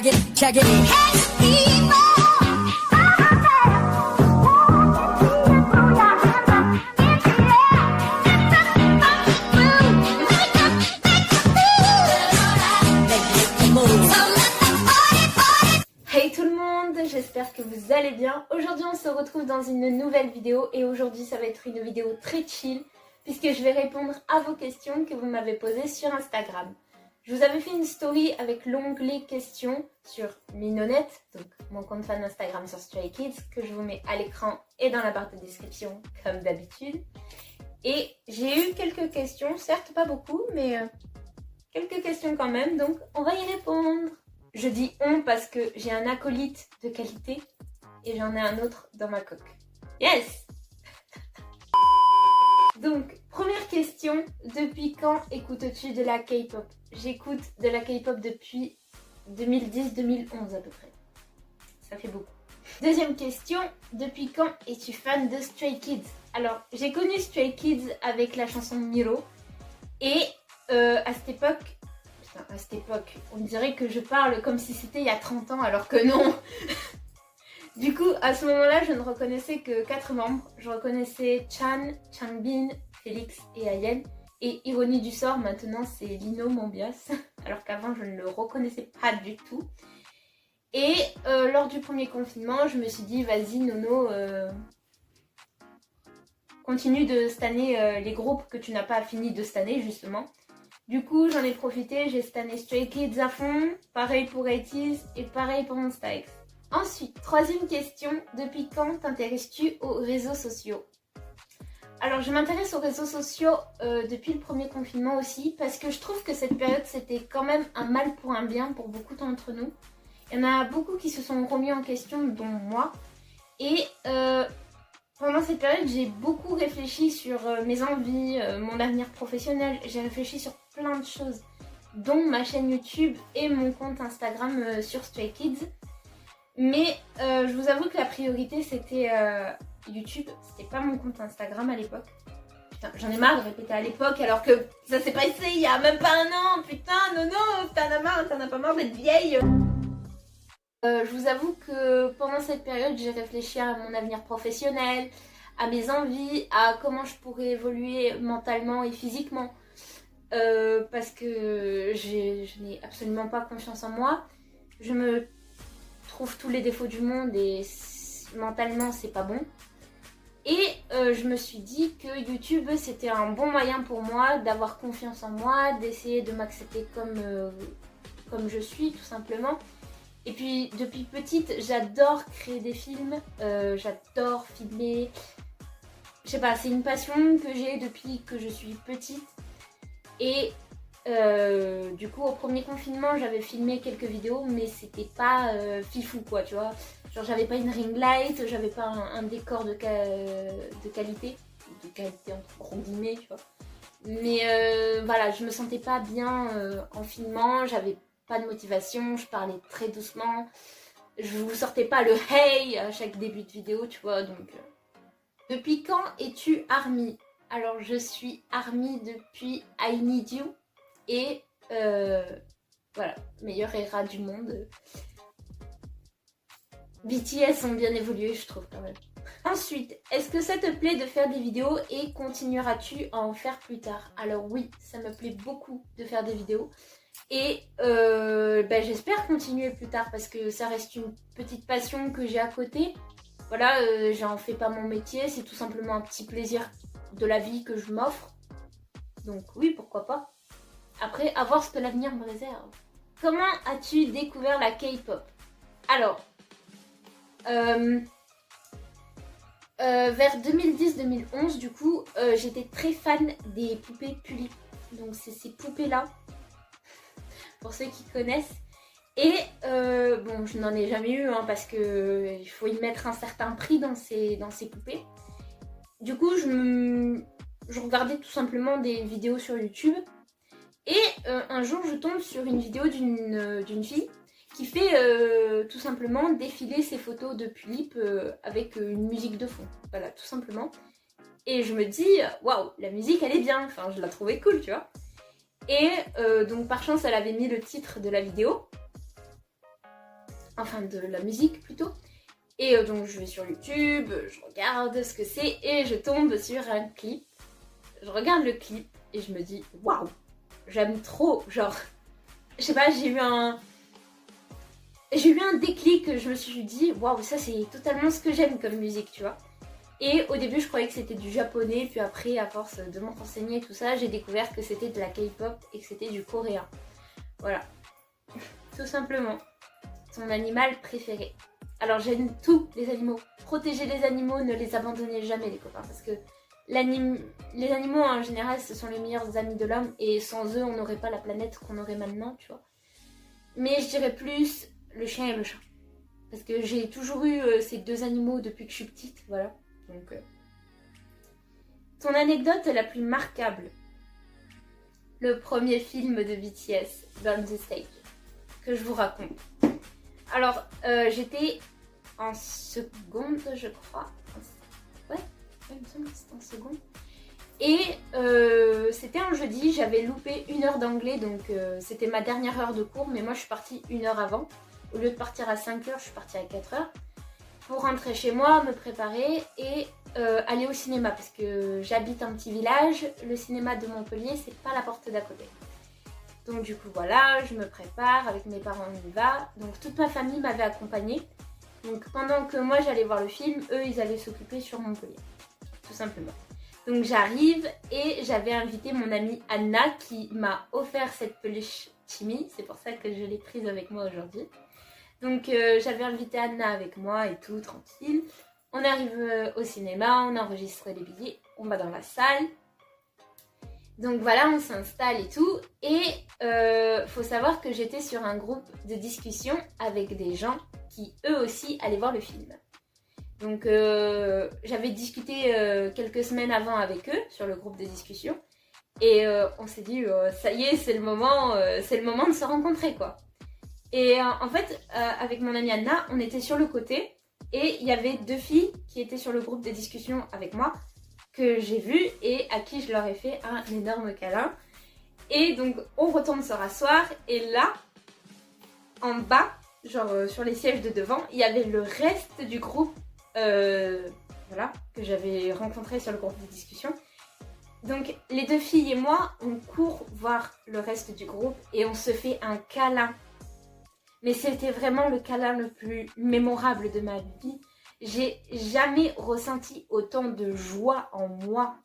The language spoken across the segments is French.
check it, check it. Hey tout le monde, j'espère que vous allez bien. Aujourd'hui on se retrouve dans une nouvelle vidéo et aujourd'hui ça va être une vidéo très chill puisque je vais répondre à vos questions que vous m'avez posées sur Instagram. Je vous avais fait une story avec l'onglet questions sur Minonette, donc mon compte fan Instagram sur Stray Kids, que je vous mets à l'écran et dans la barre de description comme d'habitude. Et j'ai eu quelques questions, certes pas beaucoup, mais quelques questions quand même, donc on va y répondre. Je dis on parce que j'ai un acolyte de qualité et j'en ai un autre dans ma coque. Yes! Donc, première question, depuis quand écoutes-tu de la K-pop? J'écoute de la K-pop depuis 2010-2011 à peu près. Ça fait beaucoup. Deuxième question, depuis quand es-tu fan de Stray Kids? Alors, j'ai connu Stray Kids avec la chanson Miro et à cette époque, on dirait que je parle comme si c'était il y a 30 ans alors que non. Du coup, à ce moment-là, je ne reconnaissais que 4 membres. Je reconnaissais Chan, Changbin, Félix et Ayen. Et ironie du sort, maintenant c'est Lino Mombias, alors qu'avant je ne le reconnaissais pas du tout. Et lors du premier confinement, je me suis dit, vas-y Nono, continue de stanner les groupes que tu n'as pas fini de stanner justement. Du coup, j'en ai profité, j'ai stanné Stray Kids à fond, pareil pour 80s et pareil pour Monsta X. Ensuite, troisième question, depuis quand t'intéresses-tu aux réseaux sociaux? Alors, je m'intéresse aux réseaux sociaux depuis le premier confinement aussi, parce que je trouve que cette période, c'était quand même un mal pour un bien pour beaucoup d'entre nous. Il y en a beaucoup qui se sont remis en question, dont moi. Et pendant cette période, j'ai beaucoup réfléchi sur mes envies, mon avenir professionnel. J'ai réfléchi sur plein de choses, dont ma chaîne YouTube et mon compte Instagram sur Stray Kids. Mais je vous avoue que la priorité c'était YouTube, c'était pas mon compte Instagram à l'époque. Putain, j'en ai marre de répéter à l'époque alors que ça s'est passé il y a même pas un an. Putain, non, t'en as pas marre d'être vieille. Je vous avoue que pendant cette période, j'ai réfléchi à mon avenir professionnel, à mes envies, à comment je pourrais évoluer mentalement et physiquement. Parce que je n'ai absolument pas confiance en moi. Je me trouve tous les défauts du monde et mentalement c'est pas bon. Et je me suis dit que YouTube c'était un bon moyen pour moi d'avoir confiance en moi, d'essayer de m'accepter comme je suis tout simplement. Et puis depuis petite j'adore créer des films, j'adore filmer. Je sais pas, c'est une passion que j'ai depuis que je suis petite. Et du coup au premier confinement j'avais filmé quelques vidéos mais c'était pas fifou quoi, tu vois. Genre j'avais pas une ring light, j'avais pas un décor de qualité entre gros guillemets, tu vois. Mais voilà, je me sentais pas bien en filmant, j'avais pas de motivation, je parlais très doucement, je vous sortais pas le hey à chaque début de vidéo, tu vois. Donc depuis quand es-tu ARMY? Alors je suis ARMY depuis I Need You. Et voilà, meilleure era du monde. BTS ont bien évolué, je trouve quand même. Ensuite, est-ce que ça te plaît de faire des vidéos et continueras-tu à en faire plus tard? Alors oui, ça me plaît beaucoup de faire des vidéos. Et j'espère continuer plus tard parce que ça reste une petite passion que j'ai à côté. Voilà, j'en fais pas mon métier, c'est tout simplement un petit plaisir de la vie que je m'offre. Donc oui, pourquoi pas. Après, à voir ce que l'avenir me réserve. Comment as-tu découvert la K-pop? Alors, vers 2010-2011, du coup, j'étais très fan des poupées Pulip. Donc c'est ces poupées-là, pour ceux qui connaissent. Et bon, je n'en ai jamais eu, hein, parce que il faut y mettre un certain prix dans ces poupées. Du coup, je regardais tout simplement des vidéos sur YouTube. Et un jour, je tombe sur une vidéo d'une fille qui fait tout simplement défiler ses photos de Pulip avec une musique de fond. Voilà, tout simplement. Et je me dis, waouh, la musique elle est bien, enfin je la trouvais cool, tu vois. Et donc par chance, elle avait mis le titre de la vidéo. enfin de la musique plutôt. Et donc je vais sur YouTube, je regarde ce que c'est et je tombe sur un clip. Je regarde le clip et je me dis waouh, j'aime trop, genre, je sais pas, j'ai eu un déclic, je me suis dit waouh, ça c'est totalement ce que j'aime comme musique, tu vois. Et au début je croyais que c'était du japonais, puis après à force de m'en renseigner et tout ça, j'ai découvert que c'était de la K-pop et que c'était du coréen. Voilà, tout simplement. Son animal préféré. Alors j'aime tous les animaux. Protégez les animaux, ne les abandonnez jamais les copains, parce que les animaux en général ce sont les meilleurs amis de l'homme et sans eux on n'aurait pas la planète qu'on aurait maintenant, tu vois. Mais je dirais plus le chien et le chat. Parce que j'ai toujours eu ces deux animaux depuis que je suis petite, voilà. Donc, ton anecdote la plus marquable. Le premier film de BTS, Burn the Stage, que je vous raconte. Alors, j'étais en seconde, je crois. Ouais, il me semble que c'était en seconde. Et c'était un jeudi, j'avais loupé 1 heure d'anglais, donc c'était ma dernière heure de cours, mais moi je suis partie 1 heure avant. Au lieu de partir à 5 heures, je suis partie à 4 heures. Pour rentrer chez moi, me préparer et aller au cinéma, parce que j'habite un petit village, le cinéma de Montpellier, c'est pas la porte d'à côté. Donc du coup voilà, je me prépare, avec mes parents on y va. Donc toute ma famille m'avait accompagnée. Donc pendant que moi j'allais voir le film, eux ils allaient s'occuper sur Montpellier, tout simplement. Donc j'arrive et j'avais invité mon amie Anna qui m'a offert cette peluche Timmy, c'est pour ça que je l'ai prise avec moi aujourd'hui. Donc j'avais invité Anna avec moi et tout, tranquille. On arrive au cinéma, on enregistre les billets, on va dans la salle. Donc voilà, on s'installe et tout. Et faut savoir que j'étais sur un groupe de discussion avec des gens qui eux aussi allaient voir le film. Donc j'avais discuté quelques semaines avant avec eux sur le groupe de discussion. Et on s'est dit, ça y est, c'est le moment de se rencontrer quoi. Et en fait, avec mon amie Anna, on était sur le côté. Et il y avait 2 filles qui étaient sur le groupe de discussion avec moi, que j'ai vu et à qui je leur ai fait un énorme câlin. Et donc on retourne se rasseoir et là, en bas, genre sur les sièges de devant, il y avait le reste du groupe voilà, que j'avais rencontré sur le groupe de discussion. Donc les 2 filles et moi, on court voir le reste du groupe et on se fait un câlin. Mais c'était vraiment le câlin le plus mémorable de ma vie. J'ai jamais ressenti autant de joie en moi,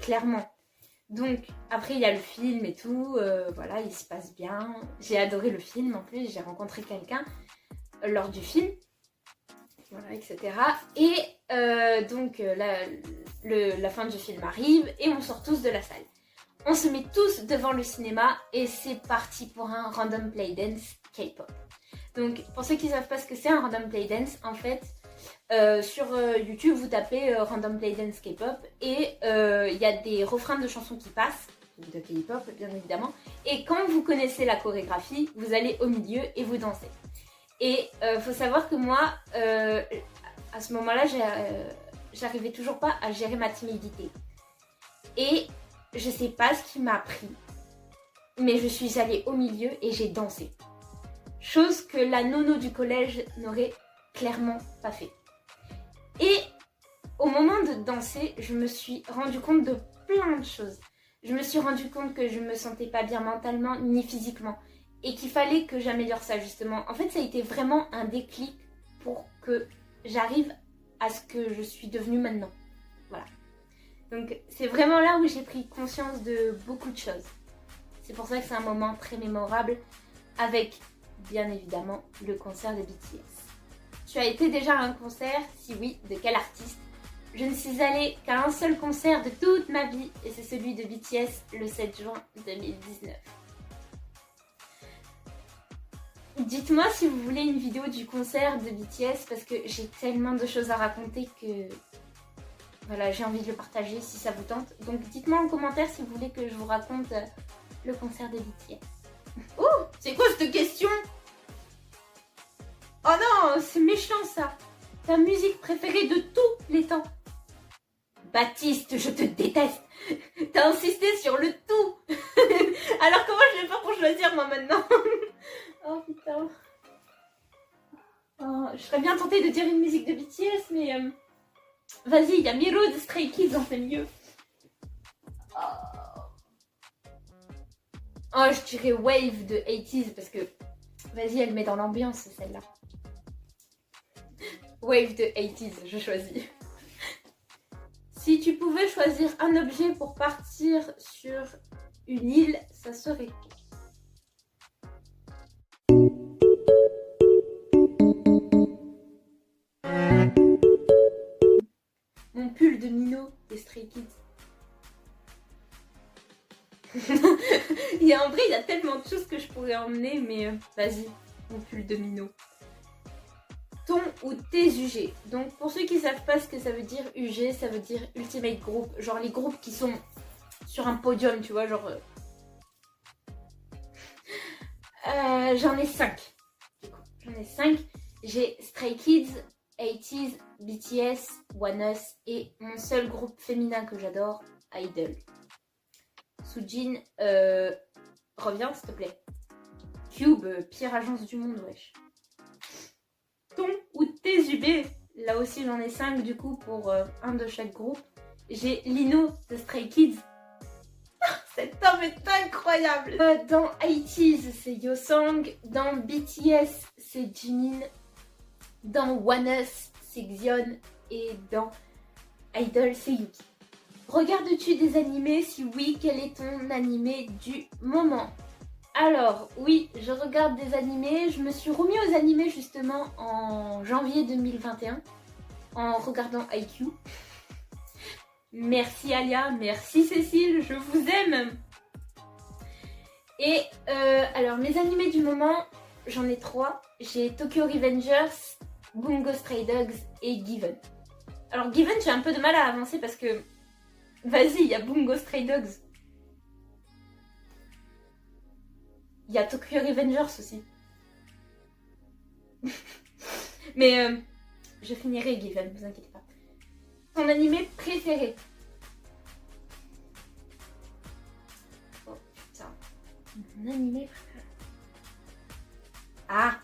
clairement. Donc après il y a le film et tout, voilà, il se passe bien. J'ai adoré le film en plus, j'ai rencontré quelqu'un lors du film, voilà, etc. Et donc la fin du film arrive et on sort tous de la salle. On se met tous devant le cinéma et c'est parti pour un random play dance K-pop. Donc pour ceux qui ne savent pas ce que c'est un random play dance, en fait, sur YouTube vous tapez random play dance K-pop et il y a des refrains de chansons qui passent, de K-pop bien évidemment, et quand vous connaissez la chorégraphie, vous allez au milieu et vous dansez. Et faut savoir que moi, à ce moment-là, j'arrivais toujours pas à gérer ma timidité. Et je sais pas ce qui m'a pris, mais je suis allée au milieu et j'ai dansé. Chose que la nono du collège n'aurait clairement pas fait. Et au moment de danser, je me suis rendu compte de plein de choses. Je me suis rendu compte que je me sentais pas bien mentalement ni physiquement et qu'il fallait que j'améliore ça justement. En fait, ça a été vraiment un déclic pour que j'arrive à ce que je suis devenue maintenant. Voilà. Donc c'est vraiment là où j'ai pris conscience de beaucoup de choses. C'est pour ça que c'est un moment très mémorable avec, bien évidemment, le concert de BTS. Tu as été déjà à un concert? Si oui, de quel artiste? Je ne suis allée qu'à un seul concert de toute ma vie et c'est celui de BTS le 7 juin 2019. Dites-moi si vous voulez une vidéo du concert de BTS parce que j'ai tellement de choses à raconter que voilà, j'ai envie de le partager si ça vous tente. Donc dites-moi en commentaire si vous voulez que je vous raconte le concert de BTS. Oh, c'est quoi cette question? Oh non, c'est méchant ça. Ta musique préférée de tous les temps? Baptiste, je te déteste. T'as insisté sur le tout. Alors comment je vais faire pour choisir moi maintenant? Oh putain. Oh, je serais bien tentée de dire une musique de BTS, mais vas-y, il y a Miro de Stray Kids en plein milieu. Oh, je dirais Wave de 80s parce que, vas-y, elle met dans l'ambiance celle-là. Wave de 80s, je choisis. Si tu pouvais choisir un objet pour partir sur une île, ça serait quoi? Mon pull de Nino des Stray Kids. En vrai, il y a tellement de choses que je pourrais emmener, mais vas-y, mon pull de Nino. Ton ou tes UG. Donc pour ceux qui savent pas ce que ça veut dire UG, ça veut dire Ultimate Group. Genre les groupes qui sont sur un podium, tu vois, genre... j'en ai 5. J'en ai 5. J'ai Stray Kids, 80s, BTS, ONEUS et mon seul groupe féminin que j'adore, Idol. Soojin, reviens s'il te plaît. Cube, pire agence du monde, wesh. Ton ou tes UB, là aussi j'en ai 5 du coup pour un de chaque groupe. J'ai Lino de Stray Kids. Cet homme est incroyable. Dans 80s, c'est Yosang. Dans BTS, c'est Jimin. Dans ONEUS, c'est Xion. Et dans Idol, c'est Yuki. Regardes-tu des animés? Si oui, quel est ton animé du moment? Alors, oui, je regarde des animés. Je me suis remis aux animés justement en janvier 2021 en regardant IQ. Merci Alia, merci Cécile, je vous aime. Et alors, mes animés du moment, j'en ai 3. J'ai Tokyo Revengers, Bungo Stray Dogs et Given. Alors Given, j'ai un peu de mal à avancer parce que... Vas-y, il y a Bungo Stray Dogs. Il y a Tokyo Revengers aussi. Mais je finirai Given, vous inquiétez pas. Ton animé préféré? Oh putain. Mon animé préféré. Ah,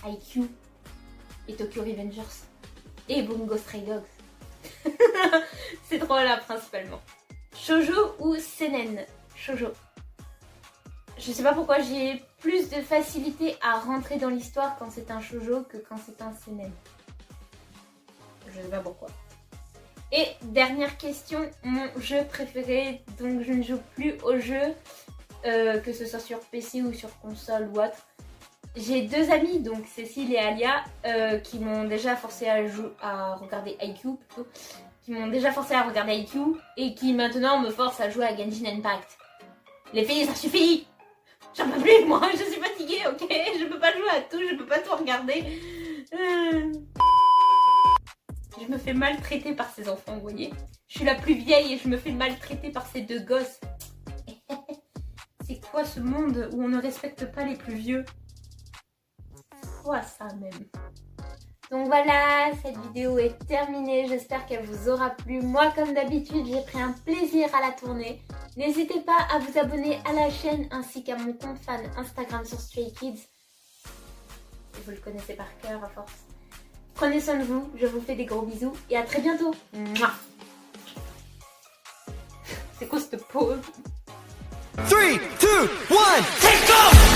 IQ et Tokyo Revengers. Et Bungo Stray Dogs. C'est trop là principalement. Shoujo ou seinen? Shoujo. Je sais pas pourquoi j'ai plus de facilité à rentrer dans l'histoire quand c'est un shoujo que quand c'est un seinen. Je sais pas pourquoi. Et dernière question, mon jeu préféré. Donc je ne joue plus au jeu, que ce soit sur PC ou sur console ou autre. J'ai 2 amis, donc Cécile et Alia, qui m'ont déjà forcé à regarder IQ plutôt. Qui m'ont déjà forcé à regarder IQ et qui maintenant me forcent à jouer à Genshin Impact. Les filles, ça suffit! J'en peux plus, moi, je suis fatiguée, ok? Je peux pas jouer à tout, je peux pas tout regarder. Je me fais maltraiter par ces enfants, vous voyez? Je suis la plus vieille et je me fais maltraiter par ces 2 gosses. C'est quoi ce monde où on ne respecte pas les plus vieux? C'est quoi ça même? Donc voilà, cette vidéo est terminée, j'espère qu'elle vous aura plu. Moi, comme d'habitude, j'ai pris un plaisir à la tourner. N'hésitez pas à vous abonner à la chaîne ainsi qu'à mon compte fan Instagram sur Stray Kids. Vous le connaissez par cœur à force. Prenez soin de vous, je vous fais des gros bisous et à très bientôt. Mouah. C'est quoi cette pause? 3, 2, 1, take off!